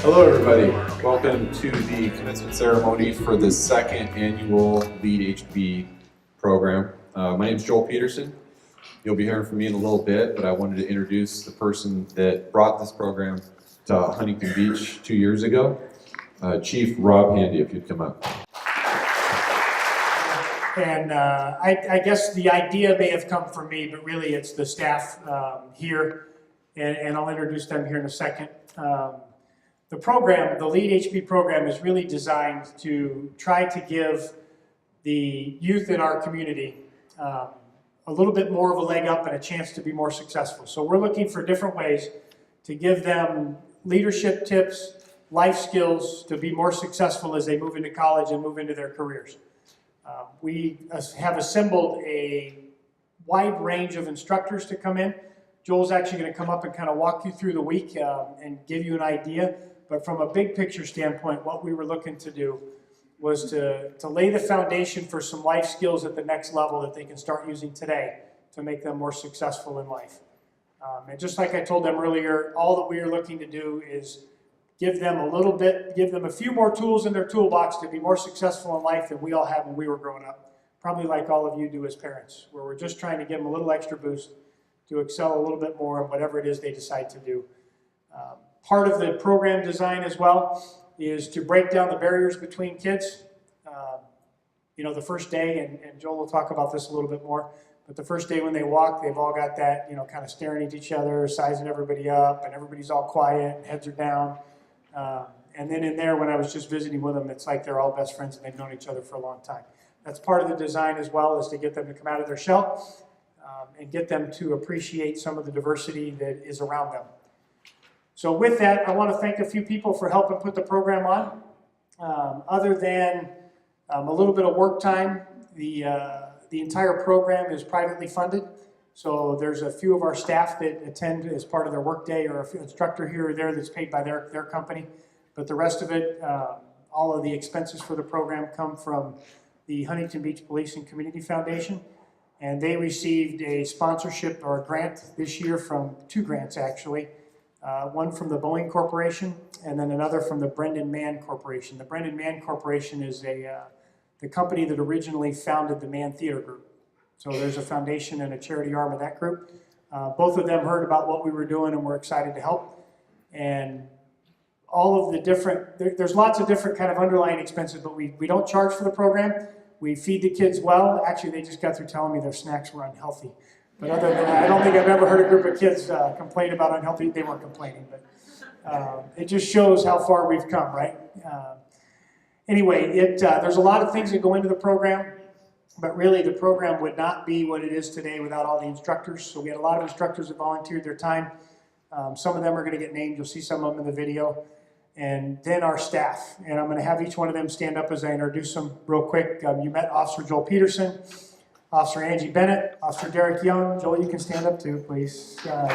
Hello everybody, welcome to the commencement ceremony for the second annual Lead HB program. My name is Joel Peterson. You'll be hearing from me in a little bit, but I wanted to introduce the person that brought this program to Huntington Beach 2 years ago, Chief Rob Handy, if you'd come up. And I guess the idea may have come from me, but really it's the staff here, and I'll introduce them here in a second. The program, the Lead HB program, is really designed to try to give the youth in our community a little bit more of a leg up and a chance to be more successful. So we're looking for different ways to give them leadership tips, life skills to be more successful as they move into college and move into their careers. We have assembled a wide range of instructors to come in. Joel's actually going to come up and kind of walk you through the week and give you an idea. But from a big picture standpoint, what we were looking to do was to lay the foundation for some life skills at the next level that they can start using today to make them more successful in life. And just like I told them earlier, all that we are looking to do is give them a few more tools in their toolbox to be more successful in life than we all had when we were growing up. Probably like all of you do as parents, where we're just trying to give them a little extra boost to excel a little bit more in whatever it is they decide to do. Part of the program design as well is to break down the barriers between kids. You know, the first day, and Joel will talk about this a little bit more, but the first day when they walk, they've all got that, you know, kind of staring at each other, sizing everybody up, and everybody's all quiet, and heads are down. And then in there, when I was just visiting with them, it's like they're all best friends and they've known each other for a long time. That's part of the design as well, is to get them to come out of their shell and get them to appreciate some of the diversity that is around them. So with that, I want to thank a few people for helping put the program on. Other than a little bit of work time, the entire program is privately funded. So there's a few of our staff that attend as part of their workday, or an instructor here or there that's paid by their company. But the rest of it, all of the expenses for the program come from the Huntington Beach Police and Community Foundation. And they received a sponsorship or a grant this year from 2 grants actually. One from the Boeing Corporation and then another from the Brendan Mann Corporation. The Brendan Mann Corporation is the company that originally founded the Mann Theater Group. So there's a foundation and a charity arm of that group. Both of them heard about what we were doing and were excited to help. And all of the different, there's lots of different kind of underlying expenses, but we don't charge for the program. We feed the kids well. Actually, they just got through telling me their snacks were unhealthy. But other than that, I don't think I've ever heard a group of kids complain about unhealthy. They weren't complaining, but it just shows how far we've come, right? Anyway, there's a lot of things that go into the program, but really the program would not be what it is today without all the instructors. So we had a lot of instructors that volunteered their time. Some of them are going to get named. You'll see some of them in the video. And then our staff. And I'm going to have each one of them stand up as I introduce them real quick. You met Officer Joel Peterson, Officer Angie Bennett, Officer Derek Young. Joel, you can stand up too, please. Sam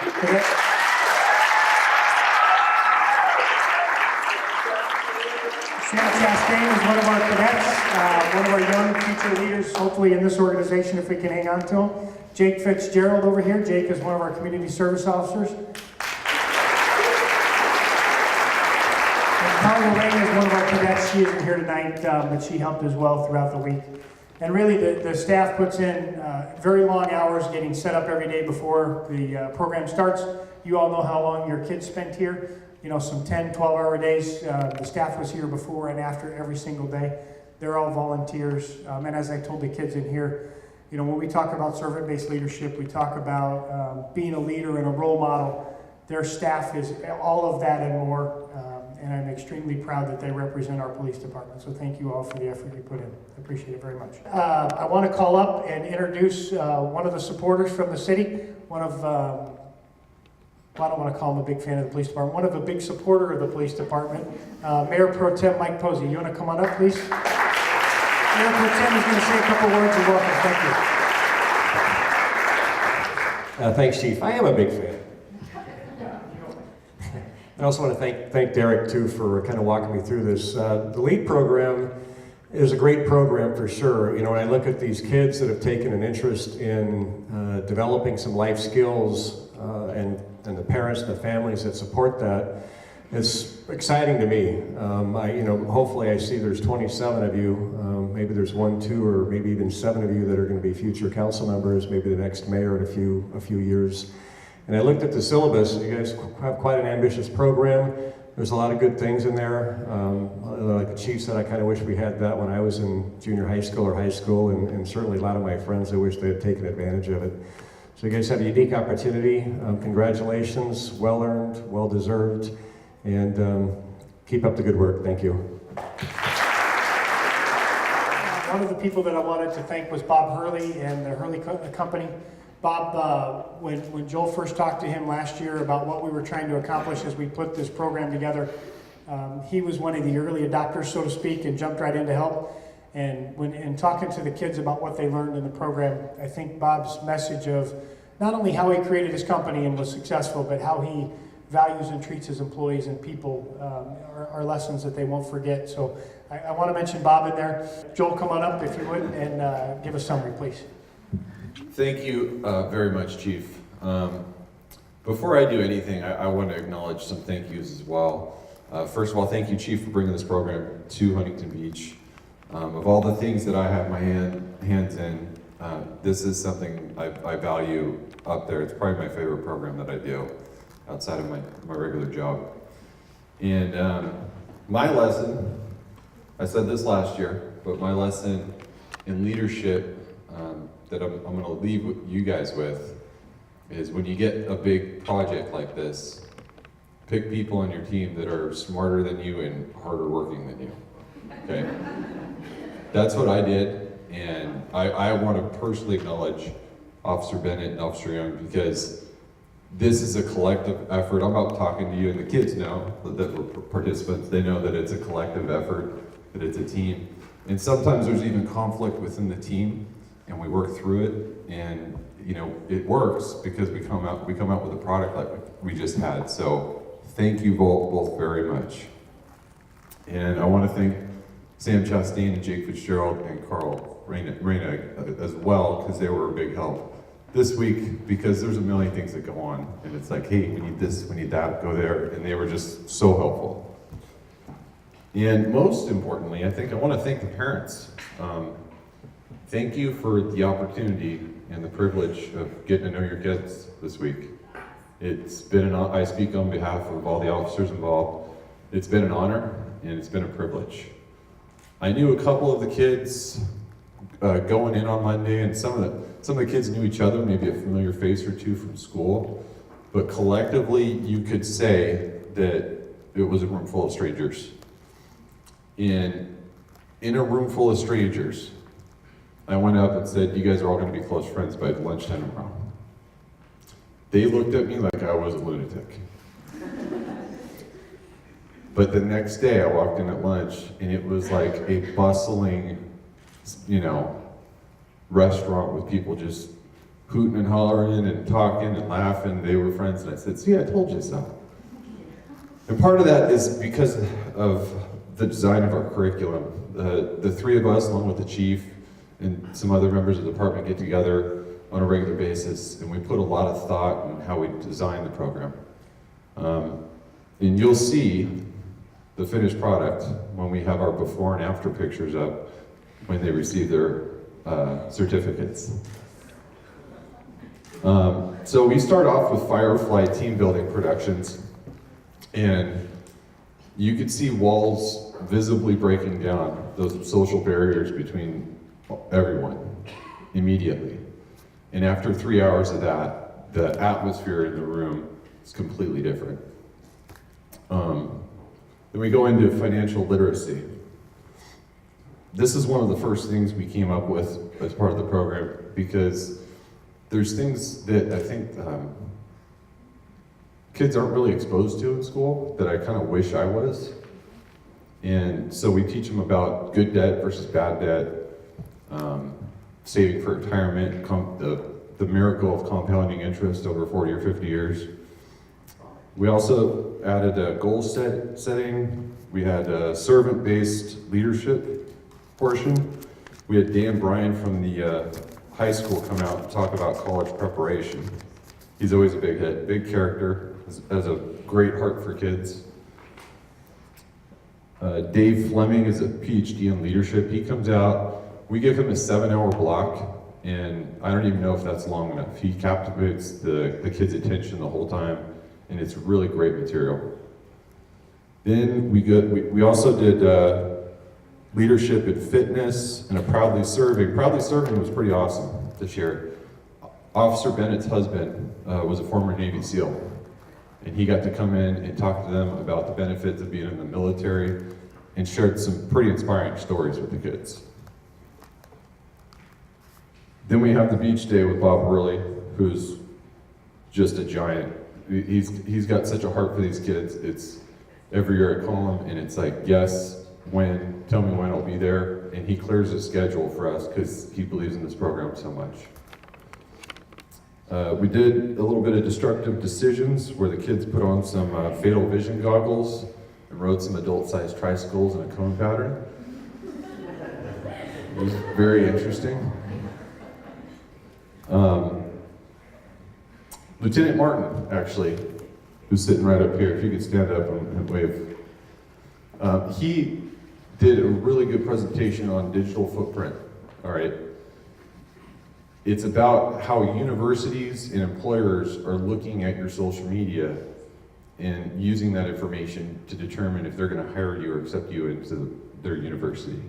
Chastain is one of our cadets, one of our young future leaders, hopefully in this organization if we can hang on to him. Jake Fitzgerald over here. Jake is one of our community service officers. Carla Lane is one of our cadets. She isn't here tonight, but she helped as well throughout the week. And really, the staff puts in very long hours getting set up every day before the program starts. You all know how long your kids spent here. You know, some 10, 12-hour days. The staff was here before and after every single day. They're all volunteers. And as I told the kids in here, you know, when we talk about servant-based leadership, we talk about being a leader and a role model. Their staff is all of that and more. And I'm extremely proud that they represent our police department. So thank you all for the effort you put in. I appreciate it very much. I want to call up and introduce one of the supporters from the city, one of well, I don't want to call him a big fan of the police department, one of a big supporter of the police department, Mayor Pro Tem Mike Posey. You want to come on up, please? Mayor Pro Tem is going to say a couple words of welcome. Thank you. Thanks, Chief. I am a big fan. I also want to thank Derek, too, for kind of walking me through this. The LEAD program is a great program for sure. You know, when I look at these kids that have taken an interest in developing some life skills and the parents and the families that support that, it's exciting to me. Hopefully I see there's 27 of you, maybe there's 1, 2, or maybe even 7 of you that are going to be future council members, maybe the next mayor in a few years. And I looked at the syllabus. You guys have quite an ambitious program. There's a lot of good things in there. Like the chief said, I kind of wish we had that when I was in junior high school, and certainly a lot of my friends, I wish they had taken advantage of it. So you guys have a unique opportunity. Congratulations, well earned, well deserved, and keep up the good work. Thank you. One of the people that I wanted to thank was Bob Hurley and the Hurley Company. Bob, when Joel first talked to him last year about what we were trying to accomplish as we put this program together, he was one of the early adopters, so to speak, and jumped right in to help. And when talking to the kids about what they learned in the program, I think Bob's message of not only how he created his company and was successful, but how he values and treats his employees and people are lessons that they won't forget. So I want to mention Bob in there. Joel, come on up if you would, and give a summary, please. Thank you very much, Chief. Before I do anything, I want to acknowledge some thank yous as well. First of all, thank you, Chief, for bringing this program to Huntington Beach. Of all the things that I have my hands in, this is something I value up there. It's probably my favorite program that I do outside of my regular job. And my lesson, I said this last year, but my lesson in leadership that I'm going to leave you guys with is when you get a big project like this, pick people on your team that are smarter than you and harder working than you, okay? That's what I did, and I want to personally acknowledge Officer Bennett and Officer Young because this is a collective effort. I'm out talking to you, and the kids know that we're participants. They know that it's a collective effort, that it's a team. And sometimes there's even conflict within the team, and we work through it, and you know it works because we come out with a product like we just had. So thank you both very much. And I want to thank Sam Chastain and Jake Fitzgerald and Carl Reyna as well, because they were a big help this week, because there's a million things that go on, and it's like, hey, we need this, we need that, go there, and they were just so helpful. And most importantly, I think I want to thank the parents. Thank you for the opportunity and the privilege of getting to know your kids this week. It's been I speak on behalf of all the officers involved. It's been an honor, and it's been a privilege. I knew a couple of the kids going in on Monday, and some of the kids knew each other, maybe a familiar face or two from school, but collectively you could say that it was a room full of strangers. And in a room full of strangers, I went up and said, you guys are all going to be close friends by lunchtime tomorrow. They looked at me like I was a lunatic. But the next day I walked in at lunch, and it was like a bustling, restaurant with people just hooting and hollering and talking and laughing. They were friends, and I said, see, I told you so. And part of that is because of the design of our curriculum. The three of us, along with the chief and some other members of the department, get together on a regular basis, and we put a lot of thought in how we design the program. And you'll see the finished product when we have our before and after pictures up when they receive their certificates. So we start off with Firefly team building productions, and you could see walls visibly breaking down, those social barriers between everyone immediately. And after 3 hours of that, the atmosphere in the room is completely different. Then we go into financial literacy. This is one of the first things we came up with as part of the program, because there's things that I think kids aren't really exposed to in school that I kind of wish I was. And so we teach them about good debt versus bad debt, saving for retirement, the miracle of compounding interest over 40 or 50 years. We also added a goal setting. We had a servant-based leadership portion. We had Dan Bryan from the high school come out and talk about college preparation. He's always a big hit, big character, has a great heart for kids. Dave Fleming is a PhD in leadership. He comes out, we give him a 7-hour block, and I don't even know if that's long enough. He captivates the kids' attention the whole time, and it's really great material. Then we also did leadership and fitness and a Proudly Serving. Proudly Serving was pretty awesome this year. Officer Bennett's husband was a former Navy SEAL, and he got to come in and talk to them about the benefits of being in the military and shared some pretty inspiring stories with the kids. Then we have the beach day with Bob Hurley, who's just a giant. He's got such a heart for these kids. It's every year I call him and it's like, yes, when, tell me when I'll be there. And he clears his schedule for us because he believes in this program so much. We did a little bit of destructive decisions where the kids put on some fatal vision goggles and rode some adult-sized tricycles in a cone pattern. It was very interesting. Lieutenant Martin, actually, who's sitting right up here, if you could stand up and wave. He did a really good presentation on digital footprint, all right? It's about how universities and employers are looking at your social media and using that information to determine if they're going to hire you or accept you into their university.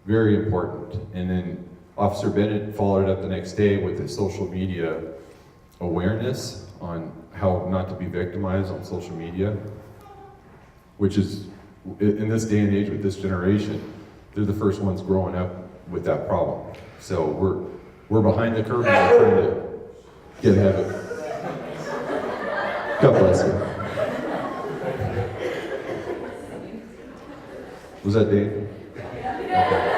Very important. And then Officer Bennett followed it up the next day with a social media awareness on how not to be victimized on social media, which is, in this day and age with this generation, they're the first ones growing up with that problem. So we're behind the curve and we're trying to get ahead of it. God bless you. Was that Dane? Okay.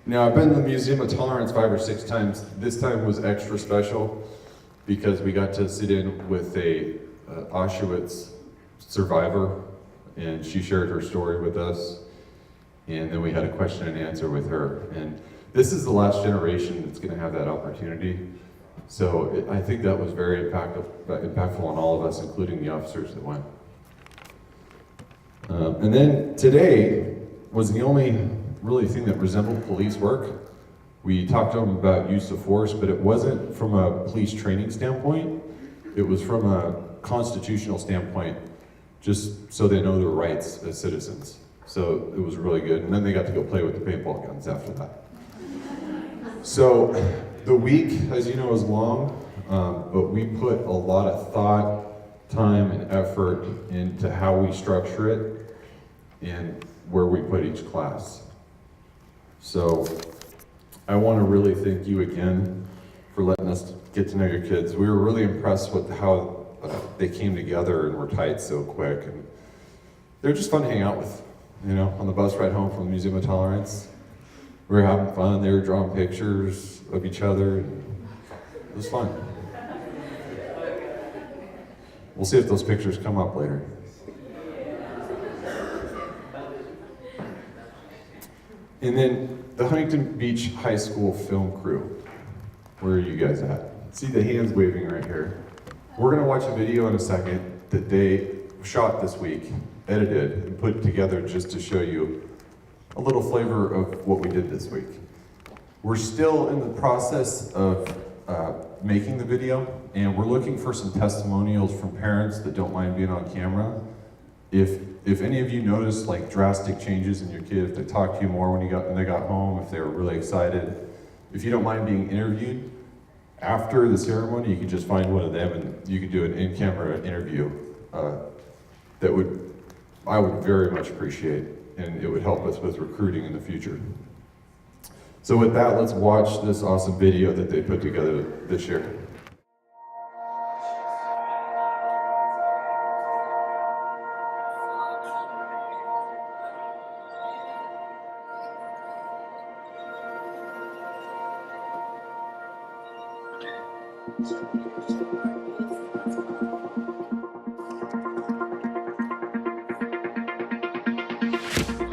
Now, I've been to the Museum of Tolerance 5 or 6 times. This time was extra special because we got to sit in with a Auschwitz survivor, and she shared her story with us, and then we had a question and answer with her. And this is the last generation that's going to have that opportunity. So I think that was very impactful on all of us, including the officers that went. And then today was the only really thing that resembled police work. We talked to them about use of force, but it wasn't from a police training standpoint. It was from a constitutional standpoint, just so they know their rights as citizens. So it was really good. And then they got to go play with the paintball guns after that. So the week, as you know, is long, but we put a lot of thought, time, and effort into how we structure it and where we put each class. So I want to really thank you again for letting us get to know your kids. We were really impressed with how they came together and were tight so quick. And they're just fun to hang out with, you know, on the bus ride home from the Museum of Tolerance. We were having fun. They were drawing pictures of each other. And it was fun. We'll see if those pictures come up later. And then the Huntington Beach High School film crew. Where are you guys at? See the hands waving right here. We're gonna watch a video in a second that they shot this week, edited, and put together just to show you a little flavor of what we did this week. We're still in the process of making the video, and we're looking for some testimonials from parents that don't mind being on camera. If any of you noticed like drastic changes in your kid, if they talked to you more when they got home, if they were really excited, if you don't mind being interviewed after the ceremony, you could just find one of them and you could do an in-camera interview. I would very much appreciate, and it would help us with recruiting in the future. So with that, let's watch this awesome video that they put together this year.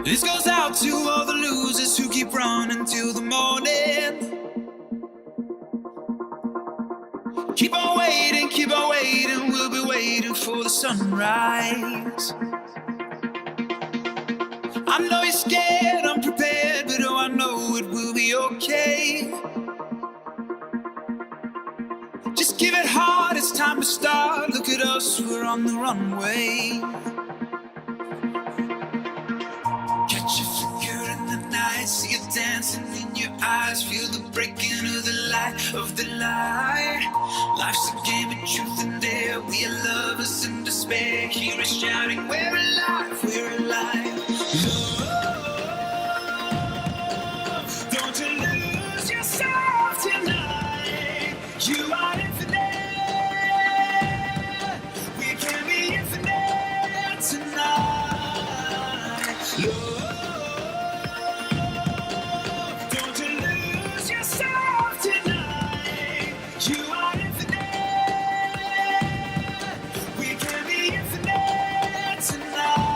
This goes out to all the losers who keep running till the morning. Keep on waiting, we'll be waiting for the sunrise. I know you're scared, unprepared, but oh, I know it will be okay. Just give it hard, it's time to start. Look at us, we're on the runway. Catch a figure in the night, see it dancing in your eyes. Feel the breaking of the light, of the light. Life's a game of truth and dare. We are lovers in despair. Hear us shouting, we're alive, we're alive. Love, don't you lose yourself tonight. You are infinite. We can be infinite tonight. Love, don't you lose yourself tonight. You are infinite. We can be infinite tonight.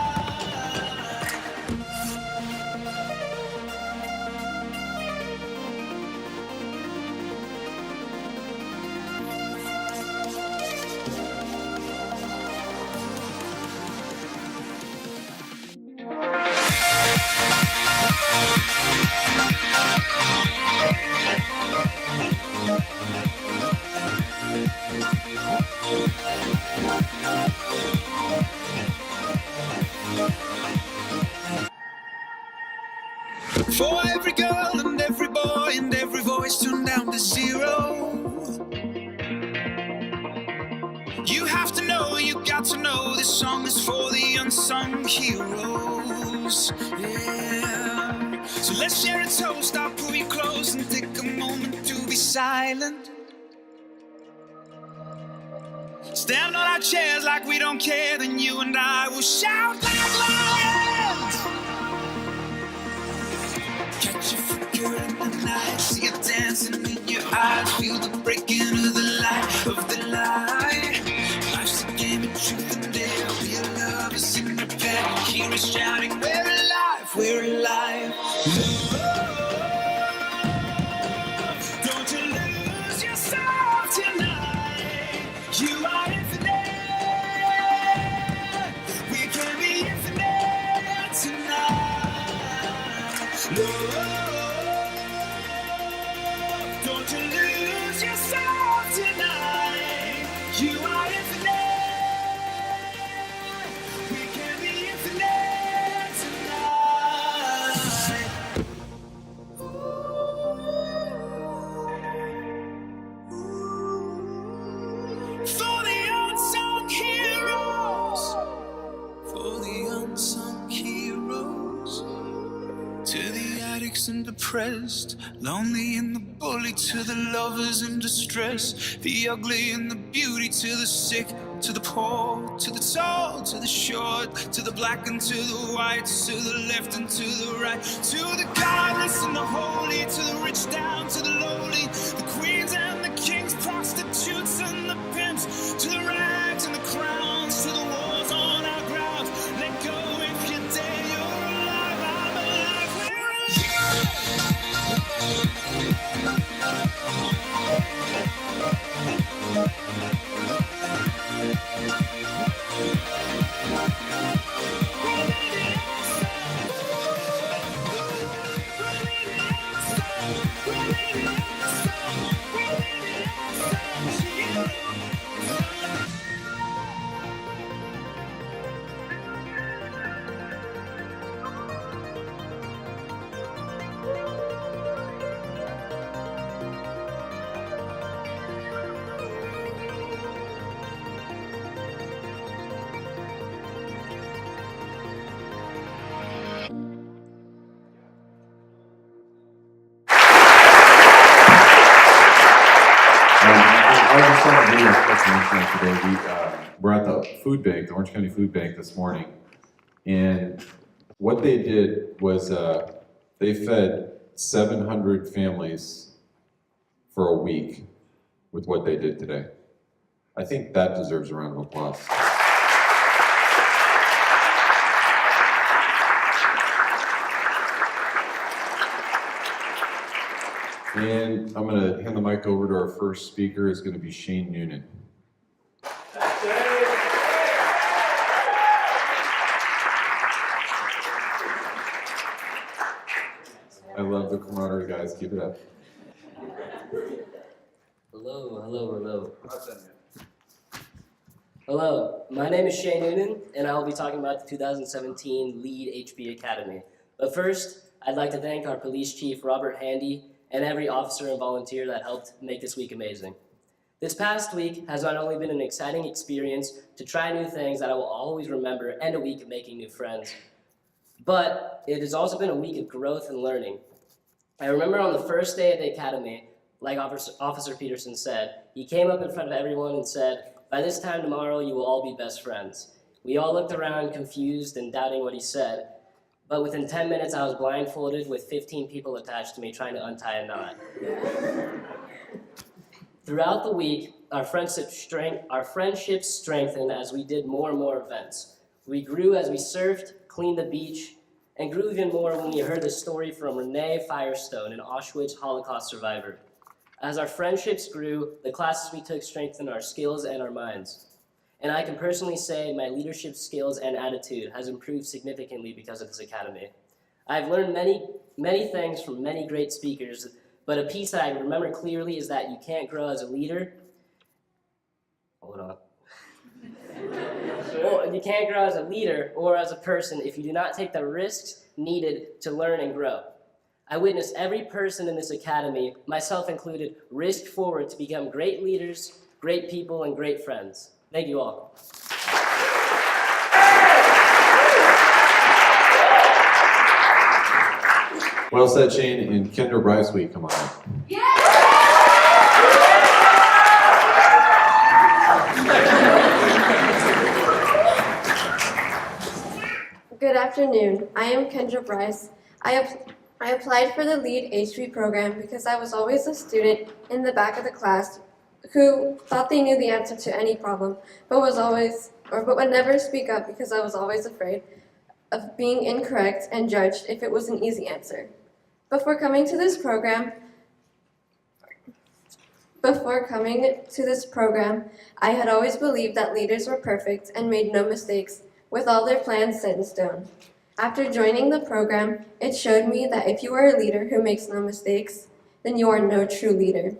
For every girl and every boy and every voice tuned down to zero. You have to know, you got to know, this song is for the unsung heroes. Yeah. So let's share a toast, I'll pull you close and take a moment to be silent. Stand on our chairs like we don't care, then you and I will shout like lions. Catch a figure in the night, see it dancing in your eyes. Feel the breaking of the light, of the light. Life's a game of truth and dare. We are lovers in repair. Hear us shouting, we're alive, we're alive. Don't you lose yourself tonight. You are infinite. We can be infinite tonight. Don't you lose yourself tonight. You are infinite. We can be infinite tonight. For the unsung heroes. For the unsung heroes. To the addicts and depressed, lonely and the bully, to the lovers in distress, the ugly and the beauty, to the sick, to the poor, to the tall, to the short, to the black and to the white, to the left and to the right, to the godless and the holy, to the rich down to the lowly, the queens and the kings, prostitutes and the pimps, to the rags and the crowns, to the wars on our grounds. Let go if you dare, you're alive, I'm alive, we're like to mention today, we're at the food bank, the Orange County Food Bank this morning, and what they did was they fed 700 families for a week with what they did today. I think that deserves a round of applause. And I'm going to hand the mic over to our first speaker. Is going to be Shane Nunan. I love the camaraderie, guys. Keep it up. Hello, hello, hello. Hello, my name is Shane Nunan, and I will be talking about the 2017 Lead HB Academy. But first, I'd like to thank our police chief, Robert Handy, and every officer and volunteer that helped make this week amazing. This past week has not only been an exciting experience to try new things that I will always remember and a week of making new friends, but it has also been a week of growth and learning. I remember on the first day of the academy, like Officer Peterson said, he came up in front of everyone and said, "By this time tomorrow, you will all be best friends." We all looked around confused and doubting what he said, but within 10 minutes, I was blindfolded with 15 people attached to me trying to untie a knot. Throughout the week, our friendship strengthened as we did more and more events. We grew as we surfed, cleaned the beach, and grew even more when we heard the story from Renee Firestone, an Auschwitz Holocaust survivor. As our friendships grew, the classes we took strengthened our skills and our minds. And I can personally say my leadership skills and attitude has improved significantly because of this academy. I've learned many things from many great speakers, but a piece that I remember clearly is that you can't grow as a leader. Hold on. Well, you can't grow as a leader or as a person if you do not take the risks needed to learn and grow. I witnessed every person in this academy, myself included, risk forward to become great leaders, great people, and great friends. Thank you all. Well said, Shane. And Kendra Brice, will you come on up? Good afternoon. I am Kendra Brice. I applied for the Lead HB program because I was always a student in the back of the class who thought they knew the answer to any problem, but would never speak up because I was always afraid of being incorrect and judged if it was an easy answer. Before coming to this program, I had always believed that leaders were perfect and made no mistakes, with all their plans set in stone. After joining the program, it showed me that if you are a leader who makes no mistakes, then you are no true leader.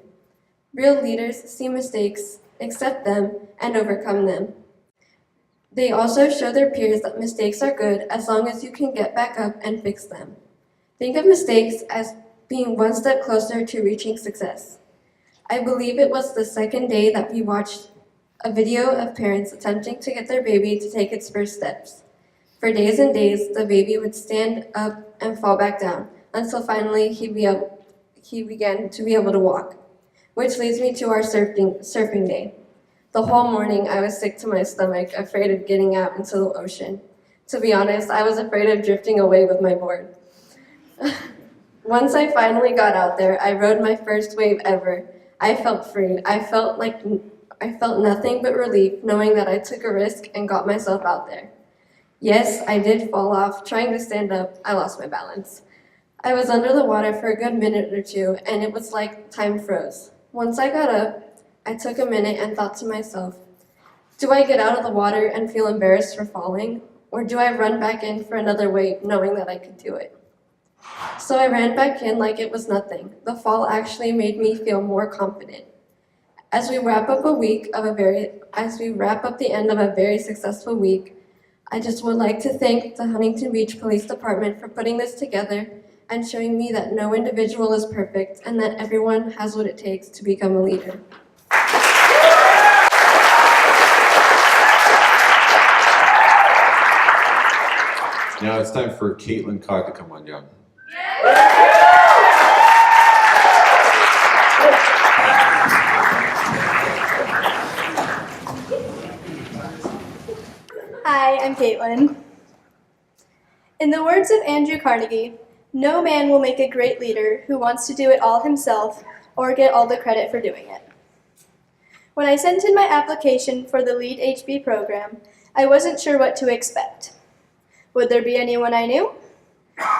Real leaders see mistakes, accept them, and overcome them. They also show their peers that mistakes are good as long as you can get back up and fix them. Think of mistakes as being one step closer to reaching success. I believe it was the second day that we watched a video of parents attempting to get their baby to take its first steps. For days and days, the baby would stand up and fall back down, until finally he began to be able to walk. Which leads me to our surfing day. The whole morning I was sick to my stomach, afraid of getting out into the ocean. To be honest, I was afraid of drifting away with my board. Once I finally got out there, I rode my first wave ever. I felt free. I felt nothing but relief knowing that I took a risk and got myself out there. Yes, I did fall off. Trying to stand up, I lost my balance. I was under the water for a good minute or two, and it was like time froze. Once I got up, I took a minute and thought to myself, do I get out of the water and feel embarrassed for falling, or do I run back in for another wave knowing that I could do it? So I ran back in like it was nothing. The fall actually made me feel more confident. As we wrap up the end of a very successful week, I just would like to thank the Huntington Beach Police Department for putting this together and showing me that no individual is perfect and that everyone has what it takes to become a leader. Now it's time for Caitlin Codd to come on down. Hi, I'm Caitlin. In the words of Andrew Carnegie, no man will make a great leader who wants to do it all himself or get all the credit for doing it. When I sent in my application for the LEAD HB program, I wasn't sure what to expect. Would there be anyone I knew?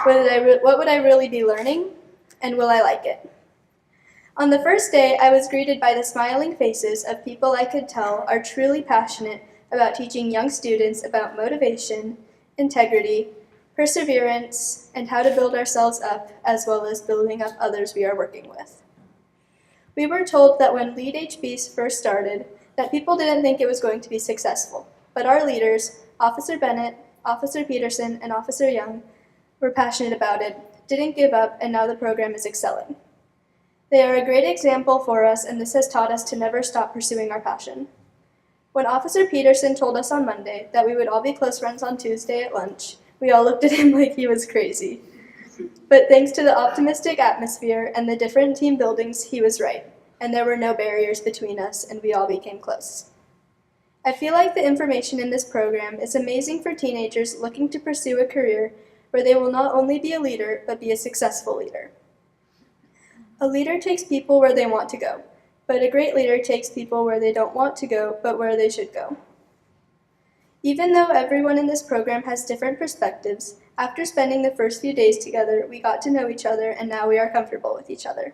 What would I really be learning? And will I like it? On the first day, I was greeted by the smiling faces of people I could tell are truly passionate about teaching young students about motivation, integrity, perseverance, and how to build ourselves up, as well as building up others we are working with. We were told that when LEAD HB first started, that people didn't think it was going to be successful, but our leaders, Officer Bennett, Officer Peterson, and Officer Young, were passionate about it, didn't give up, and now the program is excelling. They are a great example for us, and this has taught us to never stop pursuing our passion. When Officer Peterson told us on Monday that we would all be close friends on Tuesday at lunch, we all looked at him like he was crazy. But thanks to the optimistic atmosphere and the different team buildings, he was right, and there were no barriers between us, and we all became close. I feel like the information in this program is amazing for teenagers looking to pursue a career where they will not only be a leader, but be a successful leader. A leader takes people where they want to go, but a great leader takes people where they don't want to go, but where they should go. Even though everyone in this program has different perspectives, after spending the first few days together, we got to know each other, and now we are comfortable with each other.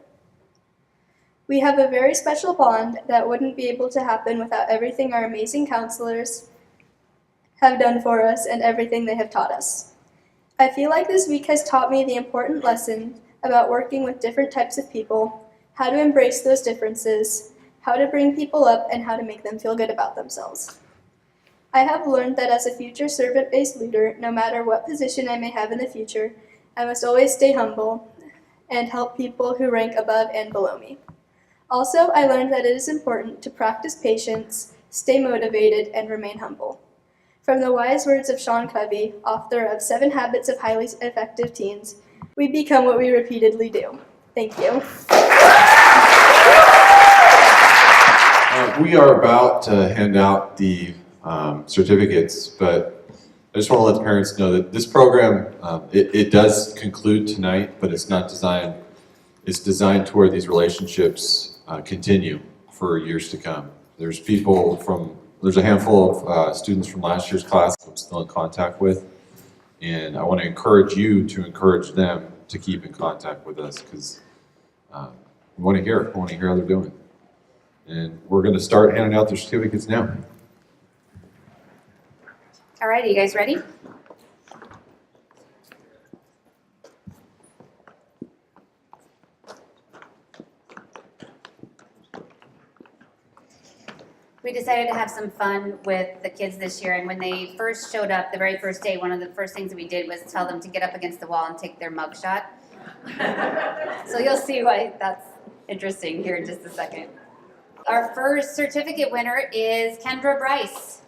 We have a very special bond that wouldn't be able to happen without everything our amazing counselors have done for us and everything they have taught us. I feel like this week has taught me the important lesson about working with different types of people, how to embrace those differences, how to bring people up, and how to make them feel good about themselves. I have learned that as a future servant-based leader, no matter what position I may have in the future, I must always stay humble and help people who rank above and below me. Also, I learned that it is important to practice patience, stay motivated, and remain humble. From the wise words of Sean Covey, author of 7 Habits of Highly Effective Teens, we become what we repeatedly do. Thank you. We are about to hand out the certificates, but I just want to let the parents know that this program, it does conclude tonight, but it's not designed, it's designed to where these relationships continue for years to come. There's a handful of students from last year's class I'm still in contact with, and I want to encourage you to encourage them to keep in contact with us, because we want to hear how they're doing. And we're going to start handing out their certificates now. All right, are you guys ready? We decided to have some fun with the kids this year, and when they first showed up, the very first day, one of the first things that we did was tell them to get up against the wall and take their mug shot. So you'll see why that's interesting here in just a second. Our first certificate winner is Kendra Brice.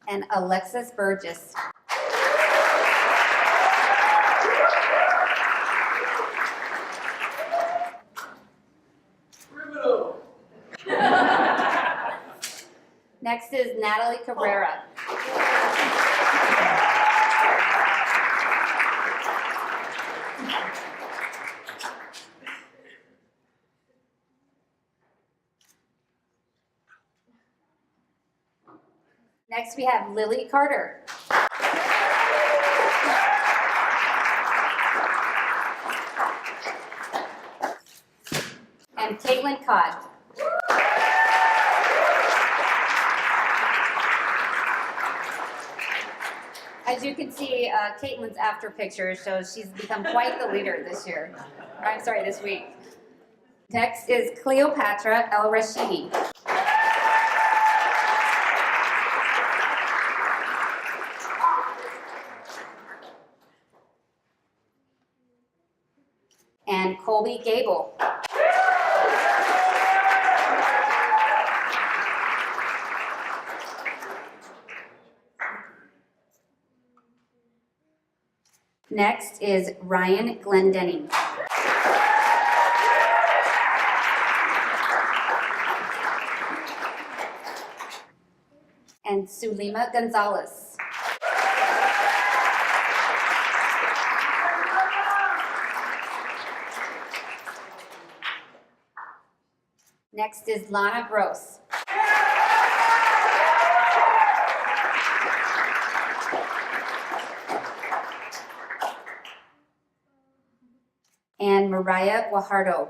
And Alexis Burgess. Next is Nathalie Cabrera. Next we have Lilly Carter. And Caitlin Codd. As you can see, Caitlin's after picture shows she's become quite the leader this week. Next is Cleopatra Elrashidy. And Colby Gabel. Next is Rian Glendinning. And Sulima Gonzalez. Next is Lana Gross. And Moriah Guajardo.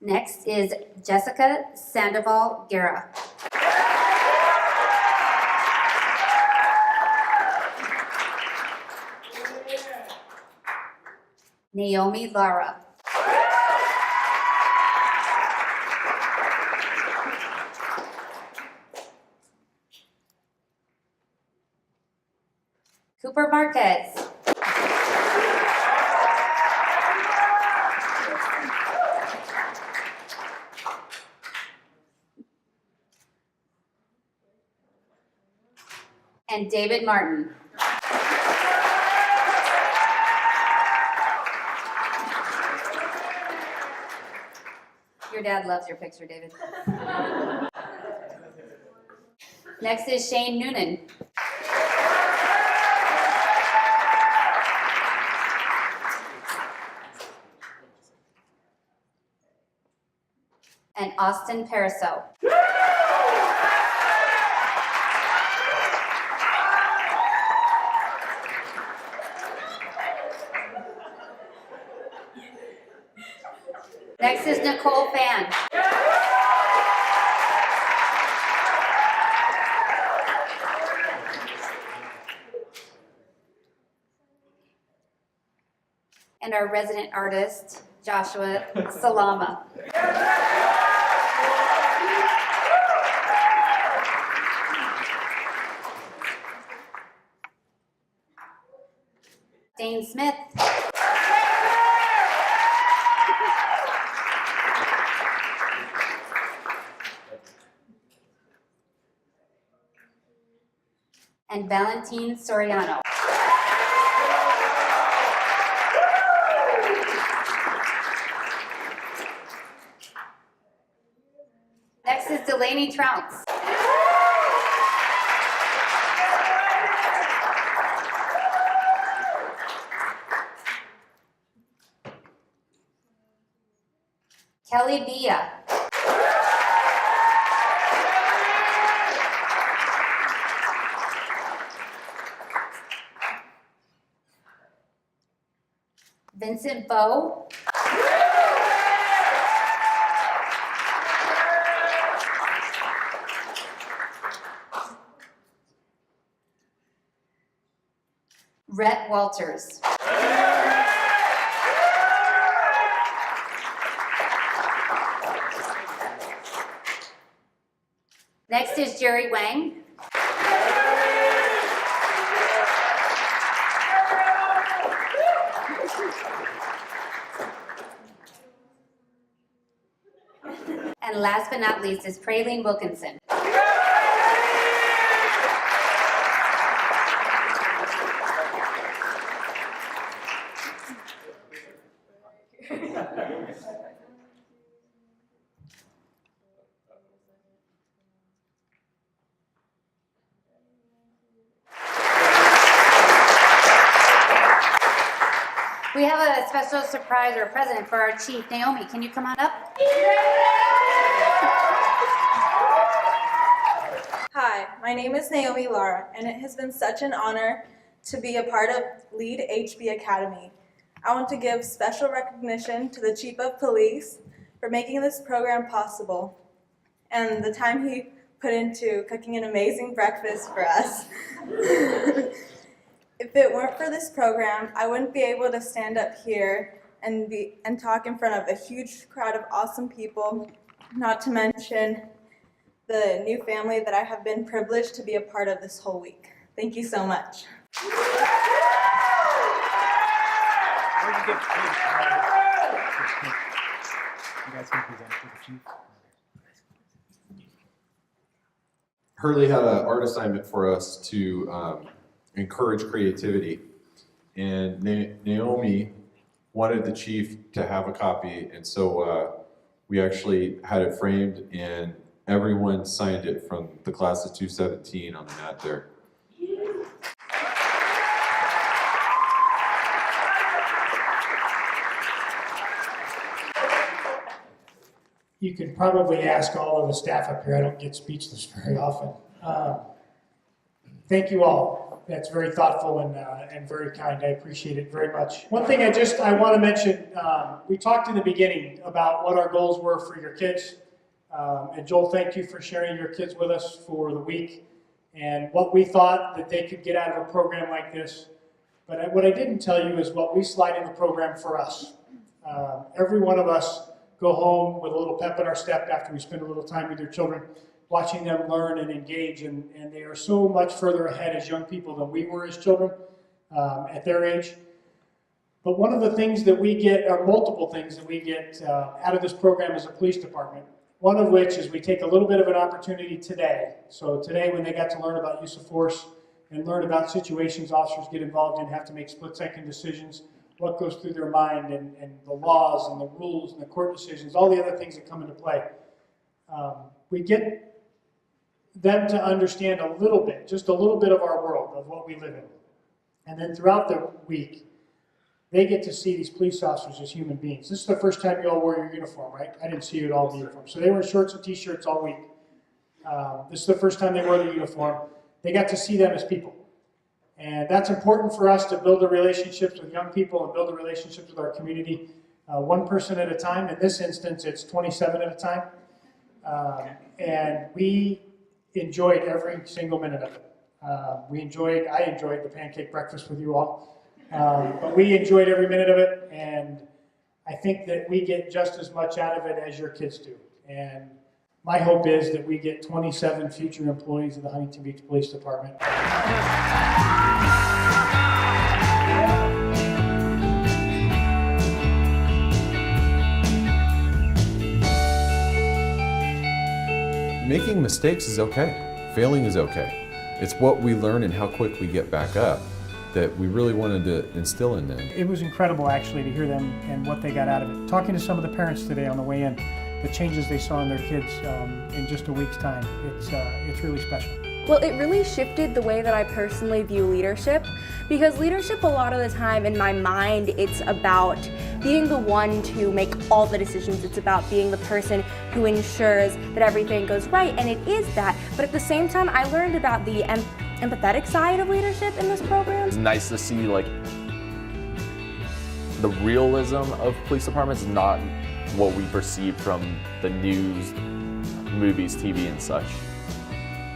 Next is Jessica Sandoval Guerra. Naomi Lara. Cooper Marquez. And David Martin. Your dad loves your picture, David. Next is Shane Nunan. And Austin Paraso. Next is Nicole Phan. And our resident artist, Joshua Salama. Dane Smith. And Valentin Soriano. Next is Delaney Trounce. Kelly Villa. Vincent Vo. Rhett Walters. Next is Jerry Wang. And last but not least is Praline Wilkinson. We have a special surprise or present for our chief. Naomi, can you come on up? Hi, my name is Naomi Lara, and it has been such an honor to be a part of Lead HB Academy. I want to give special recognition to the Chief of Police for making this program possible and the time he put into cooking an amazing breakfast for us. If it weren't for this program, I wouldn't be able to stand up here and talk in front of a huge crowd of awesome people, not to mention the new family that I have been privileged to be a part of this whole week. Thank you so much. Hurley had an art assignment for us to encourage creativity, and Naomi wanted the chief to have a copy, and so we actually had it framed, and everyone signed it from the class of 217 on the mat there. You could probably ask all of the staff up here. I don't get speechless very often. Thank you all. That's very thoughtful and very kind. I appreciate it very much. One thing I want to mention, we talked in the beginning about what our goals were for your kids. And Joel, thank you for sharing your kids with us for the week and what we thought that they could get out of a program like this. But what I didn't tell you is what we slide in the program for us. Every one of us go home with a little pep in our step after we spend a little time with your children, watching them learn and engage, and they are so much further ahead as young people than we were as children at their age. But one of the things that we get, or multiple things that we get out of this program as a police department, one of which is we take a little bit of an opportunity today. So today when they got to learn about use of force and learn about situations officers get involved in, have to make split-second decisions, what goes through their mind, and the laws and the rules and the court decisions, all the other things that come into play. We get them to understand a little bit, just a little bit of our world, of what we live in. And then throughout the week, they get to see these police officers as human beings. This is the first time you all wore your uniform, right? I didn't see you at all in the uniform. So they were shorts and t-shirts all week. This is the first time they wore the uniform. They got to see them as people. And that's important for us to build the relationships with young people and build the relationships with our community, one person at a time. In this instance, it's 27 at a time. And we enjoyed every single minute of it. I enjoyed the pancake breakfast with you all. But we enjoyed every minute of it, and I think that we get just as much out of it as your kids do. And my hope is that we get 27 future employees of the Huntington Beach Police Department. Making mistakes is okay. Failing is okay. It's what we learn and how quick we get back up that we really wanted to instill in them. It was incredible, actually, to hear them and what they got out of it. Talking to some of the parents today on the way in, the changes they saw in their kids in just a week's time, it's really special. Well, it really shifted the way that I personally view leadership, because leadership a lot of the time in my mind, it's about being the one to make all the decisions. It's about being the person who ensures that everything goes right, and it is that. But at the same time, I learned about the empathetic side of leadership in this program. It's nice to see like the realism of police departments, not what we perceive from the news, movies, TV, and such.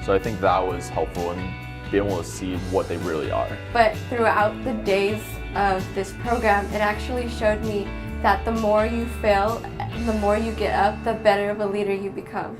So I think that was helpful in being able to see what they really are. But throughout the days of this program, it actually showed me that the more you fail, the more you get up, the better of a leader you become.